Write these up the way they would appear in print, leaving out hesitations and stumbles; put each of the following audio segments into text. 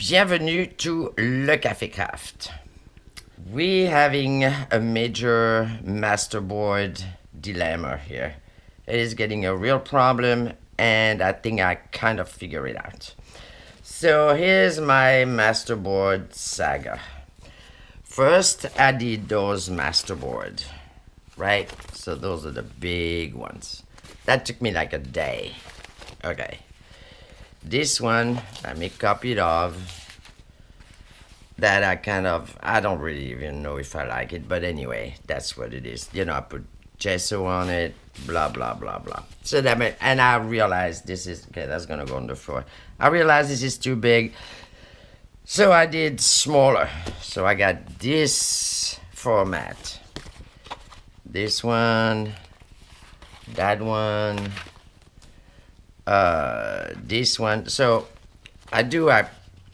Bienvenue to Le Café Craft. We're having a major masterboard dilemma here. It is getting a real problem, and I think I kind of figure it out. So here's my masterboard saga. First, I did those masterboard, right? So those are the big ones. That took me like a day. Okay. This one I make copied of. That I don't really even know if I like it, but anyway, that's what it is. You know, I put gesso on it, blah, blah, blah, blah. So and I realized this is, okay, that's gonna go on the floor. I realized this is too big, so I did smaller. So I got this format. This one, that one, this one. So I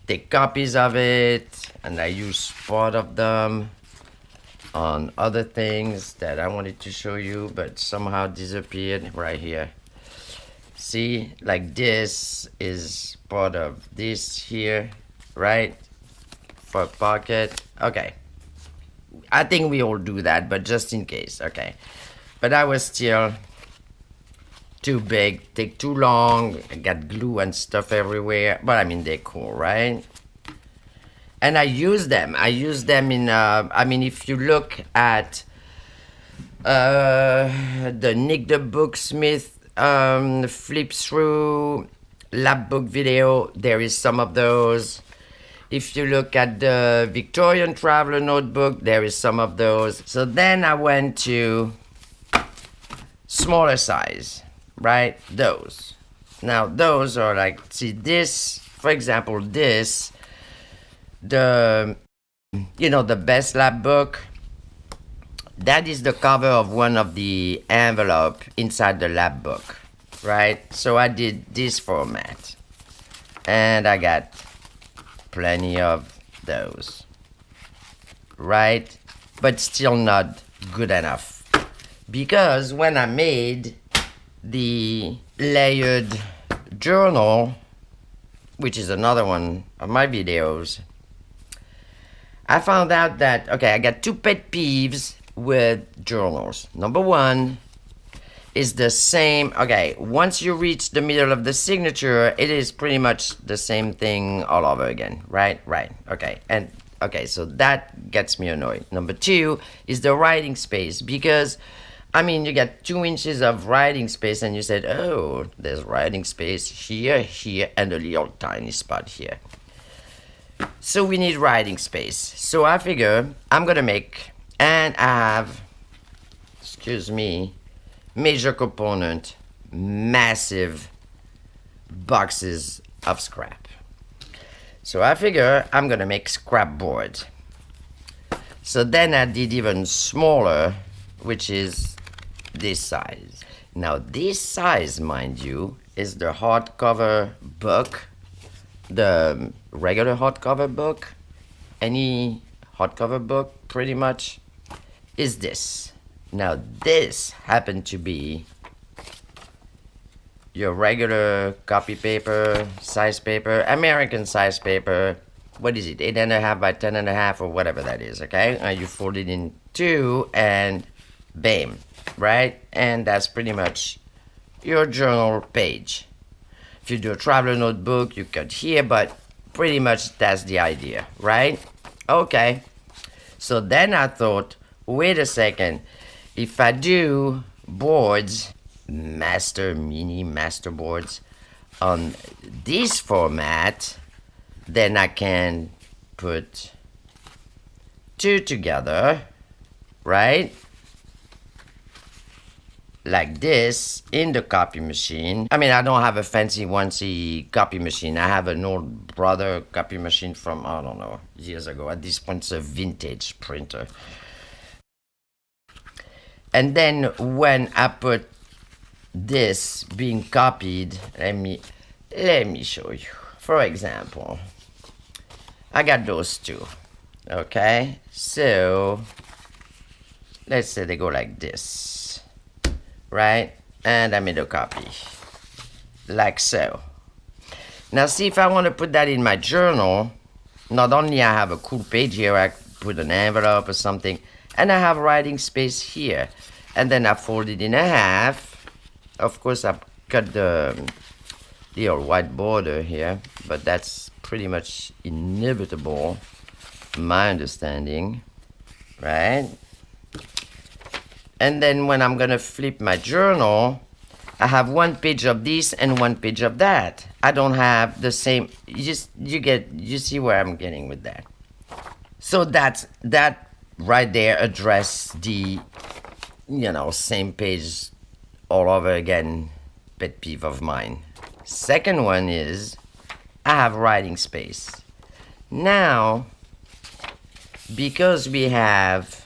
take copies of it and I use part of them on other things that I wanted to show you but somehow disappeared right here. See, like this is part of this here, right? For pocket. Okay, I think we all do that, but just in case. Okay, but I was still too big, take too long, I got glue and stuff everywhere, but I mean, they're cool, right? And I use them in, if you look at the Nick the Booksmith flip through lap book video, there is some of those. If you look at the Victorian Traveler Notebook, there is some of those. So then I went to smaller size. Right, those. Now those are like, see this, for example, this, the best lab book, that is the cover of one of the envelope inside the lab book, right? So I did this format, and I got plenty of those, right? But still not good enough, because when I made the layered journal, which is another one of my videos, I found out that, okay, I got two pet peeves with journals. Number one is the same, okay, once you reach the middle of the signature, it is pretty much the same thing all over again, right? Right, okay, and okay, so that gets me annoyed. Number two is the writing space, because you got 2 inches of writing space, and you said, oh, there's writing space here, here, and a little tiny spot here. So we need writing space. So I figure I'm gonna make, and I have, excuse me, major component, massive boxes of scrap. So I figure I'm gonna make scrapboard. So then I did even smaller, which is this size. Now this size, mind you, is the hardcover book, the regular hardcover book. Any hardcover book pretty much is this. Now this happened to be your regular copy paper, size paper, American size paper. What is it, 8.5 by 10.5 or whatever that is, okay? And you fold it in two and bam, right? And that's pretty much your journal page. If you do a traveler notebook, you cut here, but pretty much that's the idea, right? Okay, so then I thought, wait a second, if I do boards, mini master boards on this format, then I can put two together, right? Like this in the copy machine. I don't have a fancy onesie copy machine. I have an old brother copy machine from, I don't know, years ago. At this point, it's a vintage printer. And then when I put this being copied, let me show you. For example, I got those two, okay? So let's say they go like this, right? And I made a copy, like so. Now see, if I want to put that in my journal, not only I have a cool page here, I put an envelope or something, and I have writing space here. And then I fold it in half. Of course, I've cut the little white border here, but that's pretty much inevitable, my understanding, right? And then when I'm gonna flip my journal, I have one page of this and one page of that. I don't have the same. You see where I'm getting with that. So that right there address the, same page all over again, pet peeve of mine. Second one is I have writing space. Now, because we have,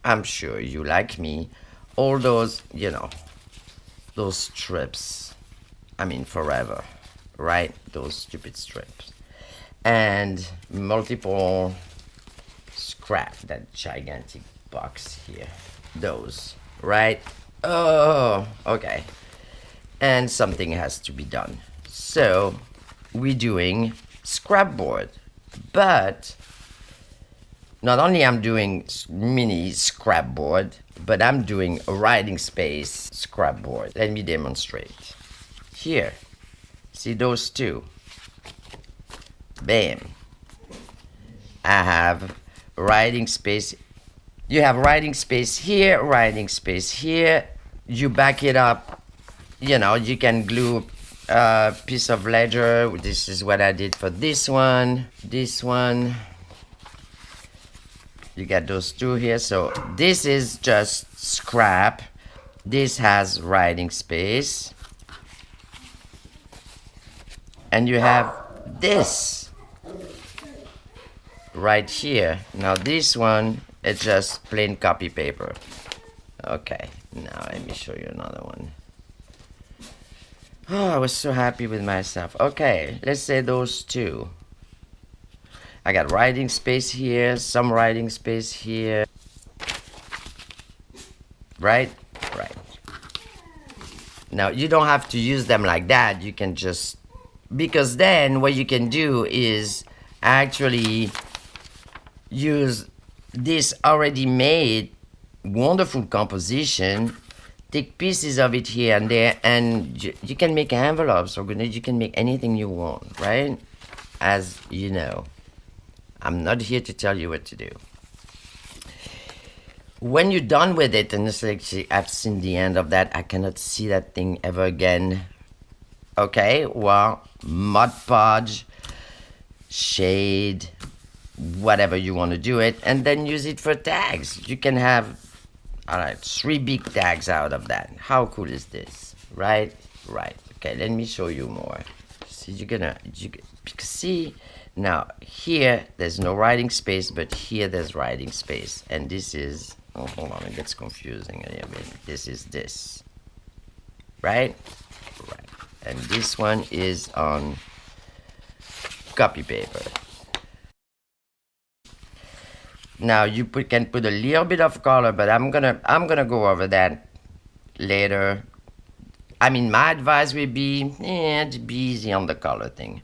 I'm sure you like me, all those, those strips, I mean forever, right? Those stupid strips. And multiple scrap, that gigantic box here. Those, right? Oh, okay. And something has to be done. So we're doing scrapboard. But not only I'm doing mini scrapboard, but I'm doing a writing space scrapboard. Let me demonstrate. Here, see those two? Bam. I have writing space. You have writing space here, writing space here. You back it up. You can glue a piece of ledger. This is what I did for this one. This one. You got those two here. So this is just scrap. This has writing space. And you have this right here. Now this one is just plain copy paper. Okay, now let me show you another one. Oh, I was so happy with myself. Okay, let's say those two. I got writing space here, some writing space here. Right? Right. Now, you don't have to use them like that. You can just... Because then what you can do is actually use this already made wonderful composition, take pieces of it here and there, and you can make envelopes, or you can make anything you want, right? As you know, I'm not here to tell you what to do. When you're done with it, and it's like, I've seen the end of that, I cannot see that thing ever again. Okay, well, Mod Podge, shade, whatever you want to do it, and then use it for tags. You can have, all right, 3 big tags out of that. How cool is this? Right? Right. Okay, let me show you more. See, see, now here there's no writing space, but here there's writing space, and this is, oh, hold on, it gets confusing a little bit. This is this, right? Right. And this one is on copy paper. Now you can put a little bit of color, but I'm gonna go over that later. I mean, my advice would be, be easy on the color thing.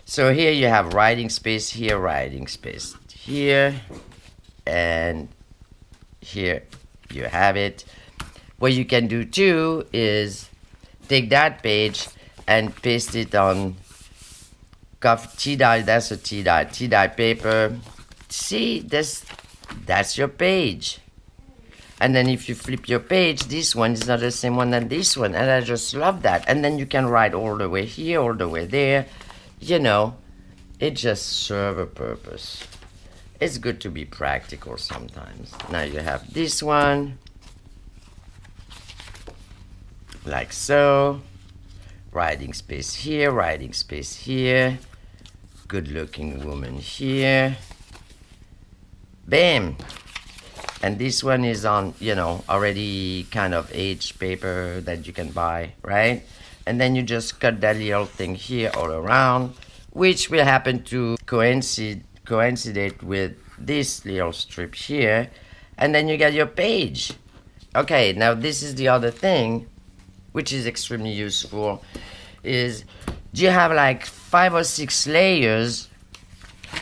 So here you have writing space here, writing space here, and here you have it. What you can do too is take that page and paste it on tea-dye, that's a tea-dye paper. See, that's your page. And then if you flip your page, this one is not the same one as this one, and I just love that. And then you can write all the way here, all the way there. It just serves a purpose. It's good to be practical sometimes. Now you have this one, like so. Writing space here, writing space here. Good looking woman here. Bam! And this one is on, already kind of aged paper that you can buy, right? And then you just cut that little thing here all around, which will happen to coincide with this little strip here. And then you get your page. Okay, now this is the other thing, which is extremely useful. is you have like 5 or 6 layers.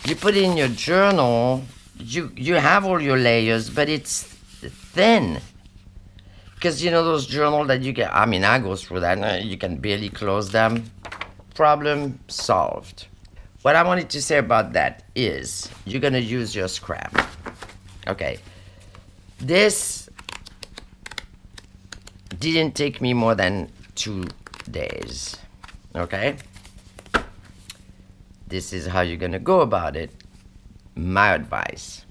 You put it in your journal, you have all your layers, but it's thin. Because you know those journals that you get, I mean, I go through that, and you can barely close them. Problem solved. What I wanted to say about that is you're gonna use your scrap. Okay. This didn't take me more than 2 days. Okay? This is how you're gonna go about it. My advice.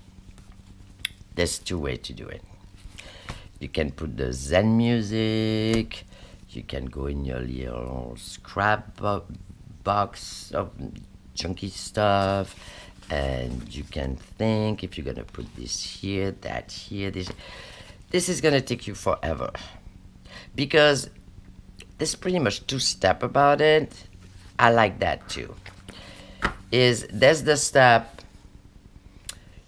There's 2 ways to do it. You can put the Zen music. You can go in your little scrap box of junky stuff, and you can think if you're gonna put this here, that here, this. This is gonna take you forever because there's pretty much 2 steps about it. I like that too. There's the step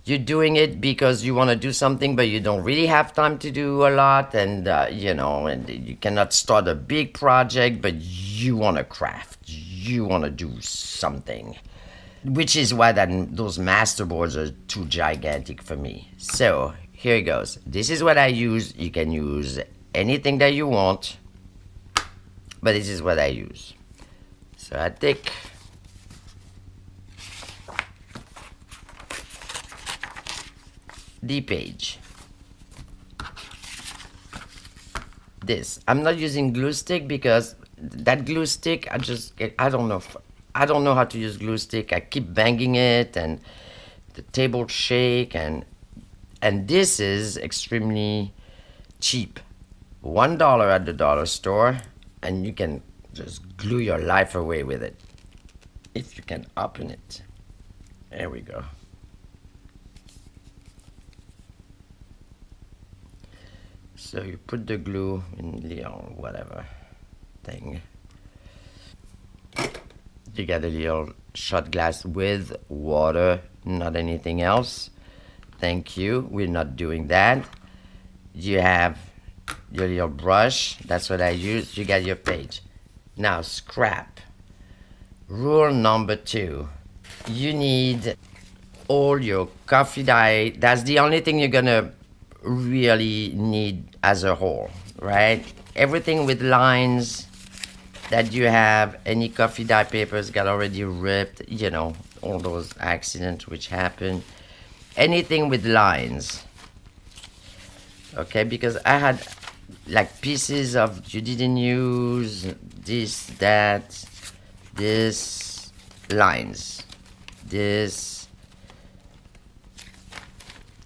you're doing it because you want to do something, but you don't really have time to do a lot, and and you cannot start a big project, but you want to craft, you want to do something, which is why those master boards are too gigantic for me. So here it goes. This is what I use. You can use anything that you want, but this is what I use. So I take the page. This. I'm not using glue stick because that glue stick, I don't know. I don't know how to use glue stick. I keep banging it and the table shake, and this is extremely cheap. $1 at the dollar store, and you can just glue your life away with it if you can open it. There we go. So you put the glue in the whatever thing. You get a little shot glass with water, not anything else. Thank you. We're not doing that. You have your little brush. That's what I use. You got your page. Now scrap. Rule number 2. You need all your coffee dye. That's the only thing you're gonna really need as a whole, right? Everything with lines that you have, any coffee dye papers got already ripped, all those accidents which happen. Anything with lines, okay? Because I had like pieces of you didn't use, this, that, this, lines, this,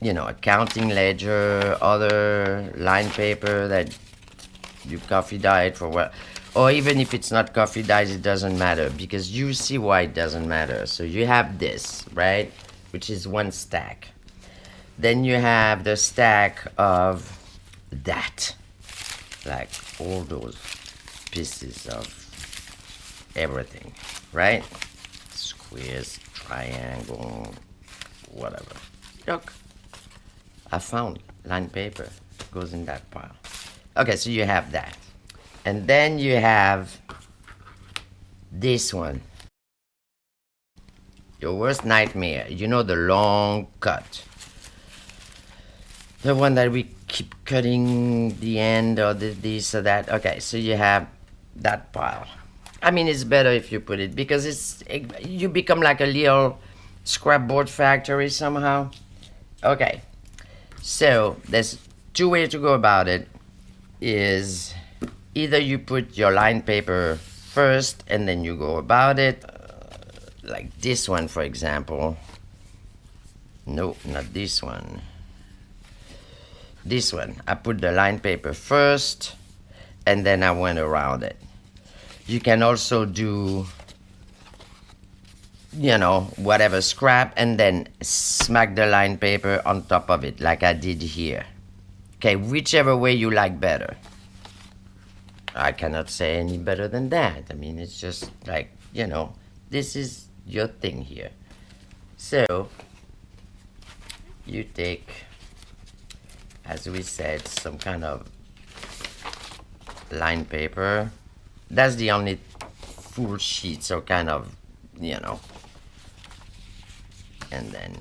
accounting ledger, other line paper that you coffee dyed for what, or even if it's not coffee dyed, it doesn't matter, because you see why it doesn't matter. So you have this, right, which is 1 stack. Then you have the stack of that, like all those pieces of everything, right? Squares, triangle, whatever. Look, I found line paper goes in that pile. Okay, so you have that. And then you have this one. Your worst nightmare. The long cut. The one that we keep cutting the end or this or that. Okay, so you have that pile. I mean, it's better if you put it because you become like a little scrapboard factory somehow. Okay, so there's 2 ways to go about it. Is either you put your line paper first and then you go about it, like this one, for example. No, not this one. This one, I put the line paper first and then I went around it. You can also do, whatever scrap and then smack the line paper on top of it like I did here. Okay, whichever way you like better. I cannot say any better than that. I mean, it's just like, this is your thing here. So, you take, as we said, some kind of line paper. That's the only full sheet, so kind of, you know. And then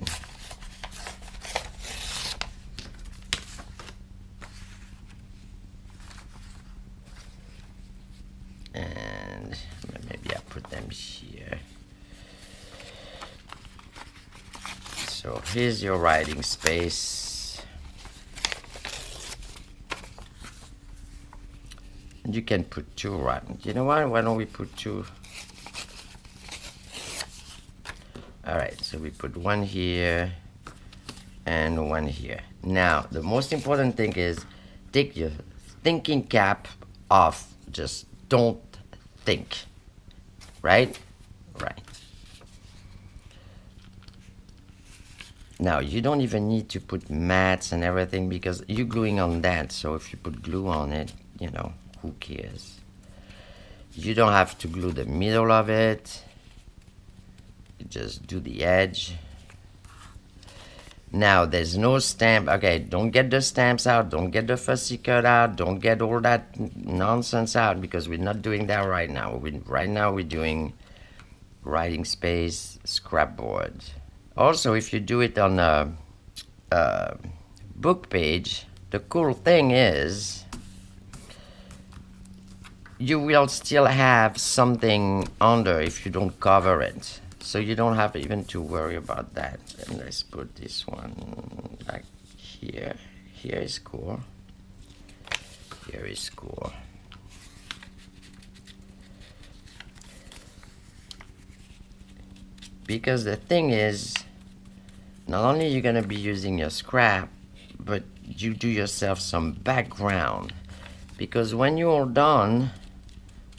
maybe I put them here. So here's your writing space. And you can put two, right? You know what? Why don't we put two? All right, so we put one here and one here. Now, the most important thing is take your thinking cap off. Just don't think, right? Right. Now, you don't even need to put mats and everything because you're gluing on that. So if you put glue on it, you know, who cares? You don't have to glue the middle of it. You just do the edge. Now, there's no stamp. Okay, don't get the stamps out. Don't get the fussy cut out. Don't get all that nonsense out because we're not doing that right now. Right now, we're doing writing space, scrapboard. Also, if you do it on a book page, the cool thing is you will still have something under if you don't cover it. So you don't have even to worry about that. And let's put this one like here. Here is cool. Here is cool. Because the thing is, not only you're gonna be using your scrap, but you do yourself some background. Because when you're all done,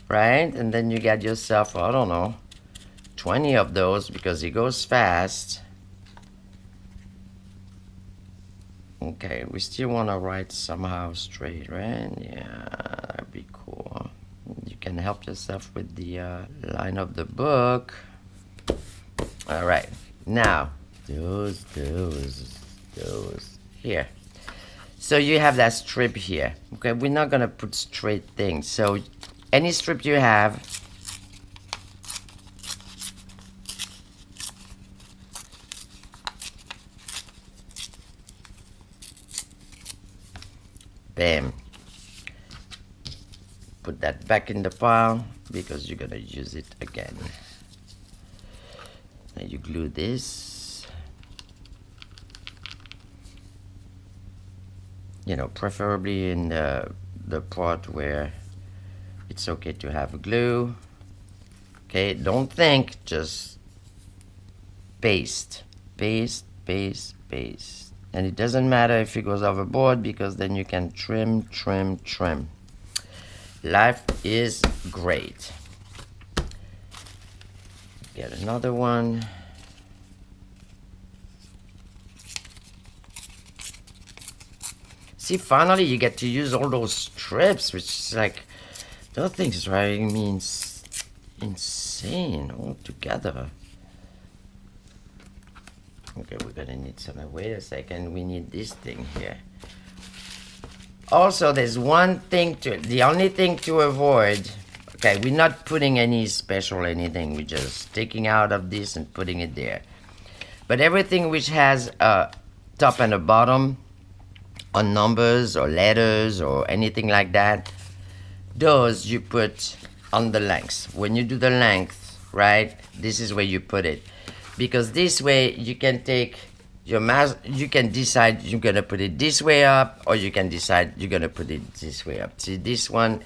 right, and then you get yourself, I don't know, 20 of those because it goes fast. Okay, we still want to write somehow straight, right? Yeah, that'd be cool. You can help yourself with the line of the book. All right, now those here. So you have that strip here. Okay, we're not gonna put straight things. So any strip you have, bam. Put that back in the pile because you're gonna use it again. Now you glue this. You know, preferably in the part where it's okay to have glue. Okay, don't think, just paste, paste, paste, paste. And it doesn't matter if it goes overboard because then you can trim, trim, trim. Life is great. Get another one. See, finally you get to use all those strips, which is like, those things driving me insane altogether. Okay, we're gonna need some, wait a second, we need this thing here. Also, there's one thing the only thing to avoid, okay, we're not putting any special anything, we're just taking out of this and putting it there. But everything which has a top and a bottom, on numbers or letters or anything like that, those you put on the length. When you do the length, right, this is where you put it. Because this way you can take your mouse, you can decide you're gonna put it this way up, or you can decide you're gonna put it this way up. See, this one,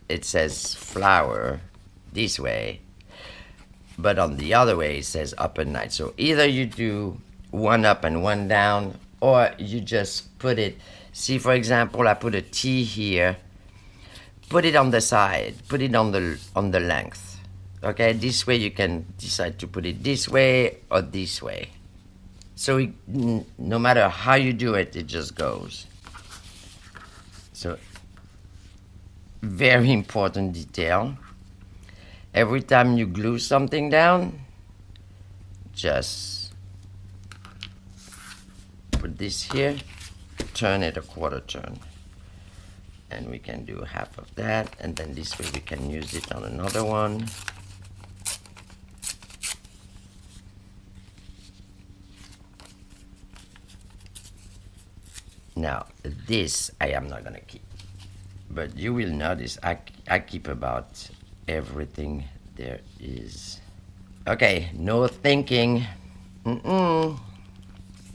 it says flower this way, but on the other way it says up and night. So either you do one up and one down, or you just put it, see, for example, I put a T here, put it on the side, put it on the length. Okay, this way you can decide to put it this way or this way. So no matter how you do it, it just goes. So very important detail. Every time you glue something down, just put this here, turn it a quarter turn. and we can do half of that, and then this way we can use it on another one. Now this I am not gonna keep, but you will notice I keep about everything there is. Okay, no thinking.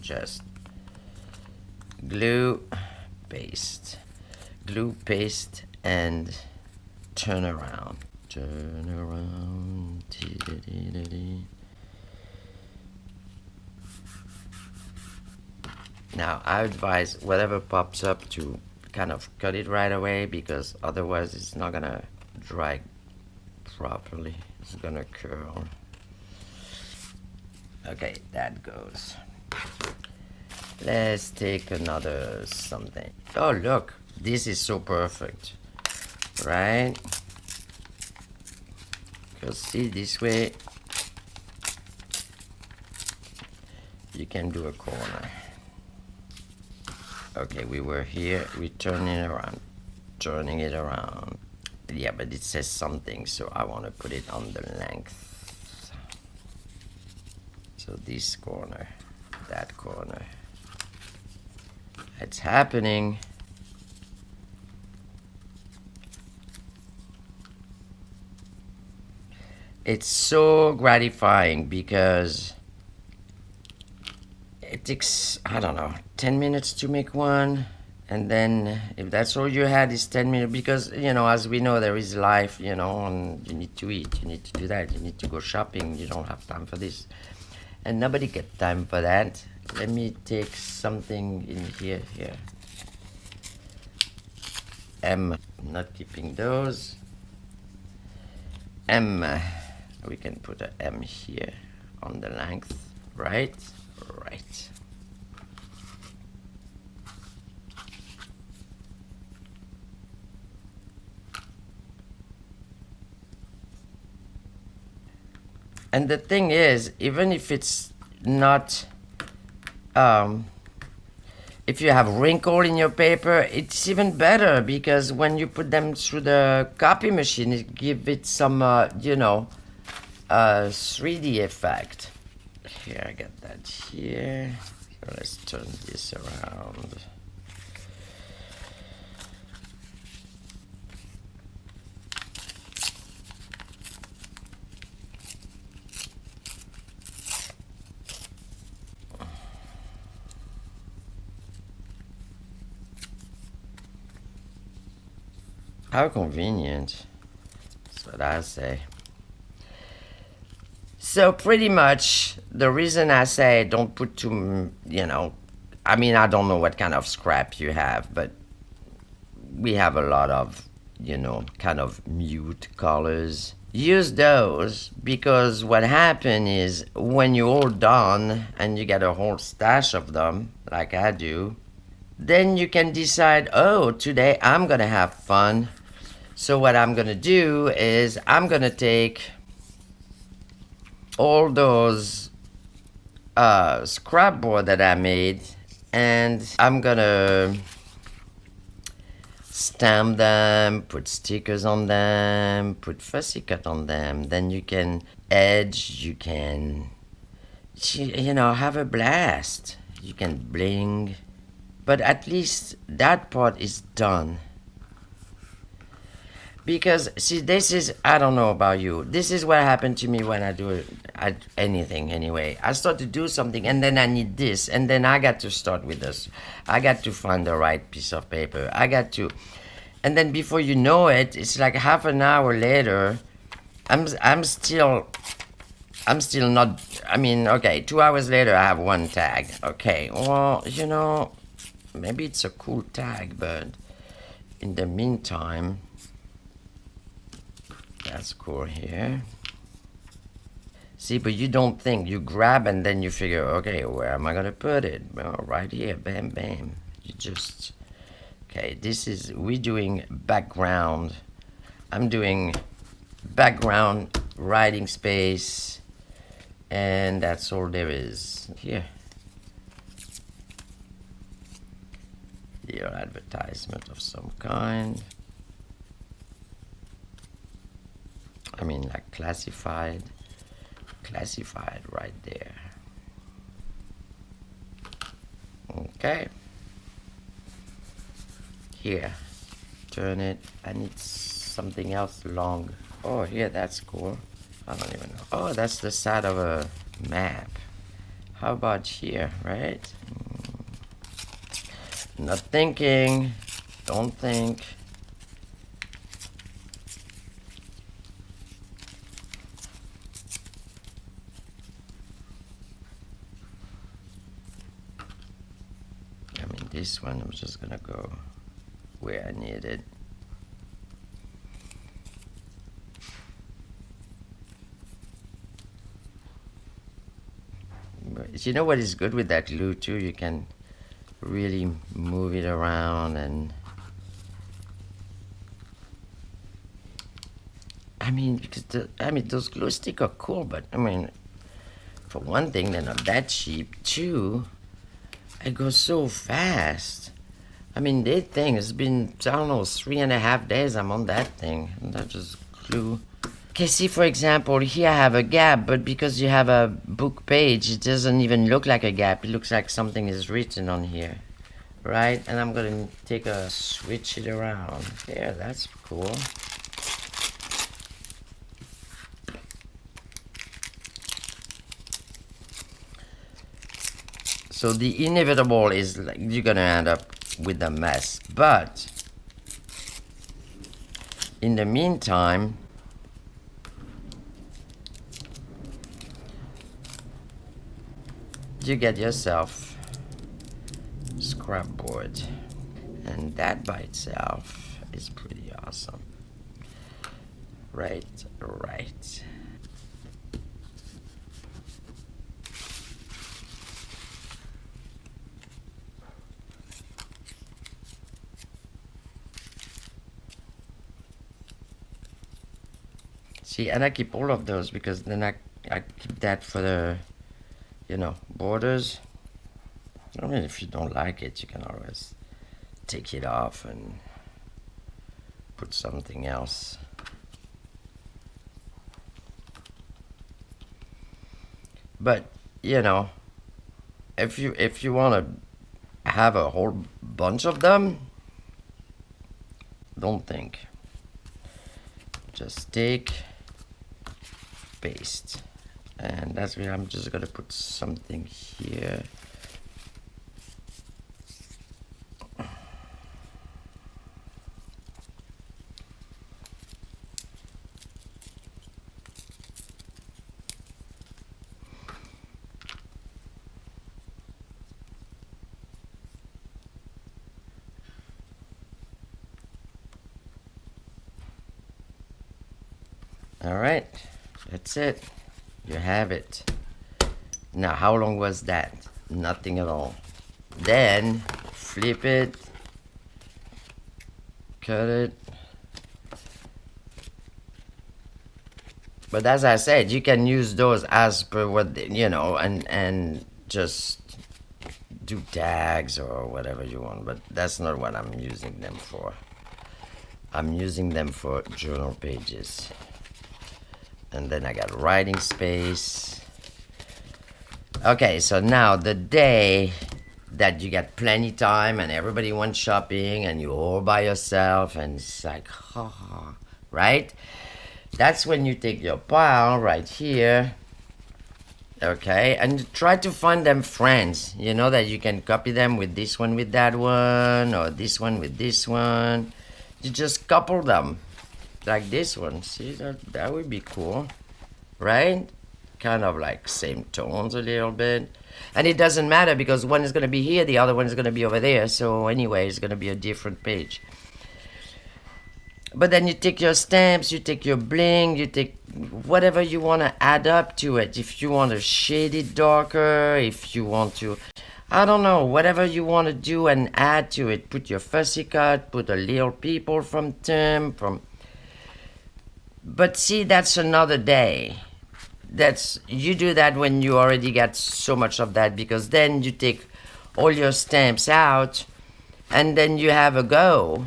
Just glue, paste, glue, paste, and turn around. Turn around. Now I advise whatever pops up to kind of cut it right away, because otherwise it's not gonna dry properly. It's gonna curl. Okay, that goes. Let's take another something. Oh look, this is so perfect, right? Because see, this way you can do a corner. Okay, we were here, we turn it around, turning it around. Yeah, but it says something, so I want to put it on the length. So this corner, that corner. It's happening. It's so gratifying because it takes, I don't know, 10 minutes to make one, and then if that's all you had is 10 minutes, because you know, as we know, there is life, you know, and you need to eat, you need to do that, you need to go shopping, you don't have time for this, and nobody get time for that. Let me take something in here. M, not keeping those. M, we can put an M here on the length, right? Right. And the thing is, even if it's not, if you have wrinkle in your paper, it's even better, because when you put them through the copy machine, it gives it some, you know, 3D effect. Here, I got that here. So let's turn this around. How convenient. That's what I say. So pretty much the reason I say don't put too, you know, I mean, I don't know what kind of scrap you have, but we have a lot of, you know, kind of mute colors. Use those, because what happens is when you're all done and you get a whole stash of them, like I do, then you can decide, oh, today I'm gonna have fun. So what I'm gonna do is I'm gonna take all those scrapbook that I made, and I'm gonna stamp them, put stickers on them, put fussy cut on them. Then you can edge, you can, you know, have a blast. You can bling, but at least that part is done. Because see, this is, I don't know about you, this is what happened to me when I do anything anyway. I start to do something and then I need this, and then I got to start with this. I got to find the right piece of paper. I got to, and then before you know it, it's like half an hour later, I'm still not, I mean, okay, 2 hours later I have one tag. Okay, well, you know, maybe it's a cool tag, but in the meantime, that's cool here. See, but you don't think, you grab and then you figure, okay, where am I gonna put it? Well, right here, bam, bam. You just, okay, this is, we're doing background. I'm doing background, writing space, and that's all there is here. Your advertisement of some kind. I mean, like classified right there. Okay. Here, turn it. I need something else long. Oh, here, that's cool. I don't even know. Oh, that's the side of a map. How about here, right? Not thinking. Don't think. I mean, this one, I'm just gonna go where I need it. But you know what is good with that glue too? You can really move it around, and I mean, because those glue sticks are cool, but I mean, for one thing, they're not that cheap. Two, it goes so fast. I mean, that thing has been, I don't know, 3.5 days I'm on that thing, and that just glue. Okay, see, for example, here I have a gap, but because you have a book page, it doesn't even look like a gap. It looks like something is written on here, right? And I'm gonna switch it around. Yeah, that's cool. So the inevitable is like you're gonna end up with a mess, but in the meantime, you get yourself scrapboard, and that by itself is pretty awesome. Right. See, and I keep all of those because then I keep that for the, borders. I mean, if you don't like it, you can always take it off and put something else. But, if you want to have a whole bunch of them, don't think. Just take, paste, and that's where I'm just gonna put something here. All right, that's it. You have it. Now, how long was that? Nothing at all. Then, flip it, cut it. But as I said, you can use those as per what, and just do tags or whatever you want. But that's not what I'm using them for. I'm using them for journal pages. And then I got writing space. Okay, so now the day that you got plenty time and everybody went shopping and you're all by yourself and it's like, right? That's when you take your pile right here, okay, and try to find them friends, that you can copy them with this one with that one, or this one with this one. You just couple them. Like this one, see, that would be cool, right? Kind of like same tones a little bit. And it doesn't matter because one is going to be here, the other one is going to be over there. So anyway, it's going to be a different page. But then you take your stamps, you take your bling, you take whatever you want to add up to it. If you want to shade it darker, if you want to, I don't know, whatever you want to do and add to it. Put your fussy cut, put a little people from Tim, But see, that's another day. You do that when you already got so much of that, because then you take all your stamps out and then you have a go,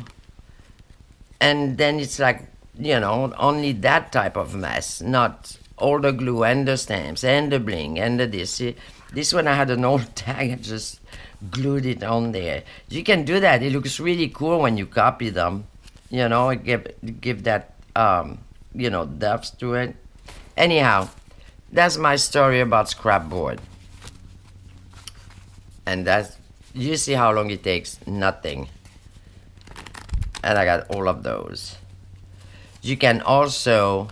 and then it's like, only that type of mess, not all the glue and the stamps and the bling and the this. See, this one I had an old tag and just glued it on there. You can do that. It looks really cool when you copy them. It give that depth to it. Anyhow, that's my story about scrapboard. And you see how long it takes? Nothing. And I got all of those. You can also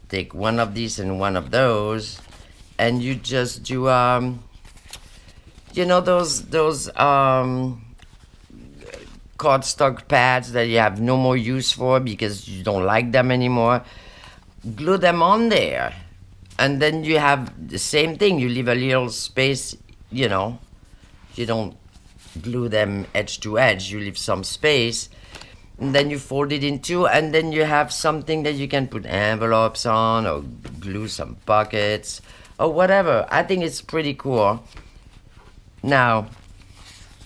take one of these and one of those, and you just do those cardstock pads that you have no more use for because you don't like them anymore. Glue them on there, and then you have the same thing. You leave a little space. You don't glue them edge to edge. You leave some space, and then you fold it in two, and then you have something that you can put envelopes on or glue some pockets or whatever. I think it's pretty cool. Now,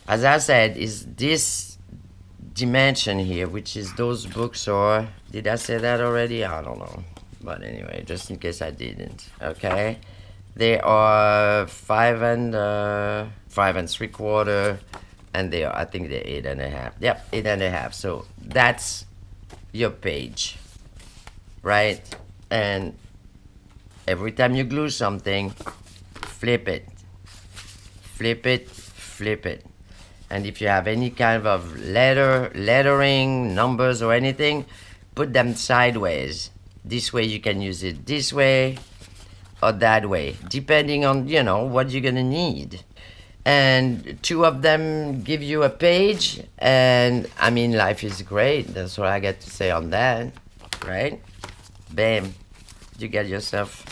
as I said, is this dimension here, which is those books, or did I say that already? I don't know. But anyway, just in case I didn't, okay? They are 5 and 3/4, and I think they're 8.5. Yep, 8.5. So that's your page, right? And every time you glue something, flip it, flip it, flip it. And if you have any kind of lettering, numbers or anything, put them sideways. This way you can use it this way or that way, depending on, what you're gonna need. And 2 of them give you a page, and I mean, life is great. That's what I get to say on that, right? Bam, you get yourself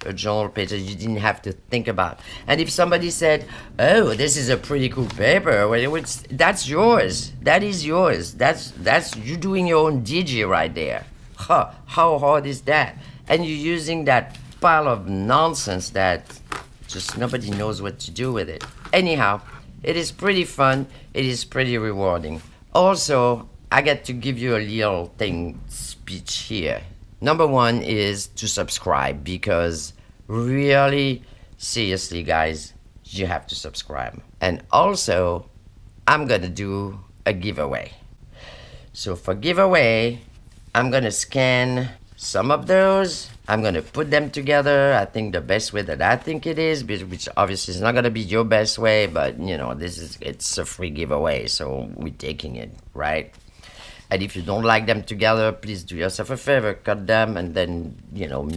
a journal page that you didn't have to think about. And if somebody said, "Oh, this is a pretty cool paper," well, that's yours. That is yours. That's you doing your own DG right there. Huh, how hard is that? And you're using that pile of nonsense that just nobody knows what to do with it. Anyhow, it is pretty fun. It is pretty rewarding. Also, I get to give you a little speech here. Number 1 is to subscribe, because really, seriously, guys, you have to subscribe. And also, I'm gonna do a giveaway. So for giveaway, I'm gonna scan some of those. I'm gonna put them together. I think the best way that I think it is, which obviously is not gonna be your best way, but it's a free giveaway, so we're taking it, right? And if you don't like them together, please do yourself a favor, cut them and then,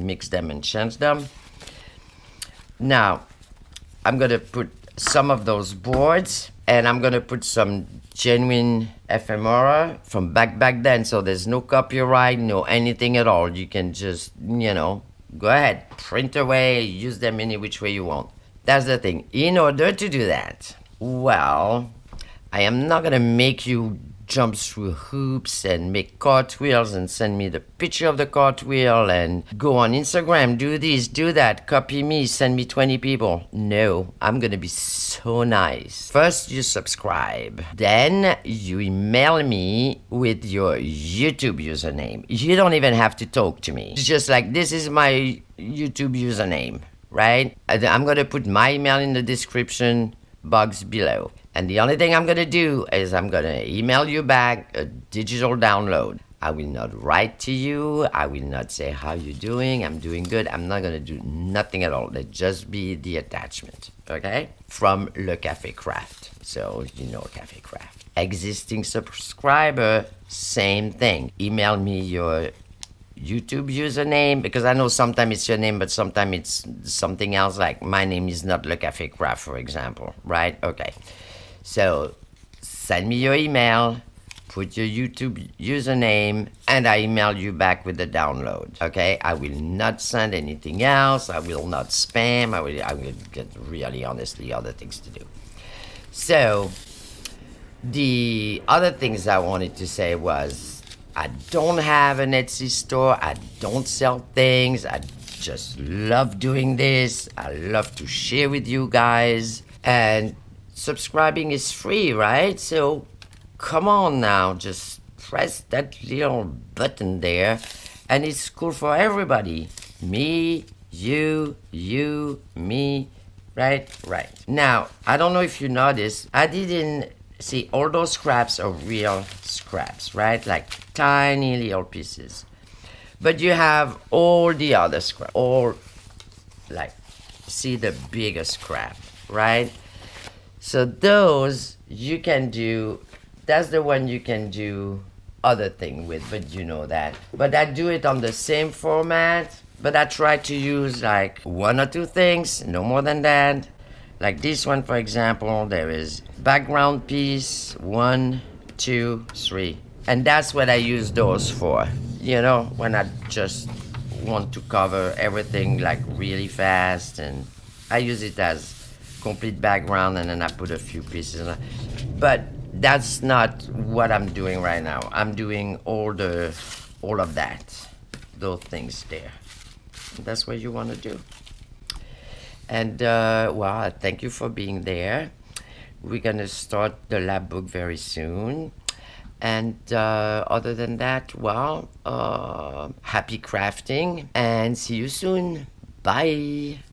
mix them and change them. Now, I'm gonna put some of those boards, and I'm gonna put some genuine ephemera from back then, so there's no copyright, no anything at all. You can just, go ahead, print away, use them any which way you want. That's the thing. In order to do that, well, I am not gonna make you jump through hoops and make cartwheels and send me the picture of the cartwheel and go on Instagram, do this, do that, copy me, send me 20 people. No, I'm gonna be so nice. First, you subscribe. Then you email me with your YouTube username. You don't even have to talk to me. It's just like, this is my YouTube username, right? I'm gonna put my email in the description box below. And the only thing I'm going to do is I'm going to email you back a digital download. I will not write to you. I will not say, how you doing? I'm doing good. I'm not going to do nothing at all. It'll just be the attachment, okay? From Le Café Craft. So, Café Craft. Existing subscriber, same thing. Email me your YouTube username, because I know sometimes it's your name, but sometimes it's something else, like my name is not Le Café Craft, for example, right? Okay. So send me your email, put your YouTube username, and I email you back with the download. Okay, I will not send anything else. I will not spam. I will get really honestly other things to do. So the other things I wanted to say was, I don't have an Etsy store. I don't sell things. I just love doing this. I love to share with you guys. And subscribing is free, right? So come on now, just press that little button there, and it's cool for everybody. Me, you, me, right? Right. Now, I don't know if you noticed, I didn't see all those scraps are real scraps, right? Like tiny little pieces. But you have all the other scraps, all like, see the bigger scrap, right? So those you can do, that's the one you can do other thing with, but you know that. But I do it on the same format, but I try to use like one or two things, no more than that. Like this one, for example, there is background piece, 1, 2, 3. And that's what I use those for. You know, when I just want to cover everything like really fast, and I use it as complete background, and then I put a few pieces on. But that's not what I'm doing right now. I'm doing all of that, those things there. That's what you want to do. And well, thank you for being there. We're gonna start the lab book very soon. And other than that, well, happy crafting, and see you soon. Bye.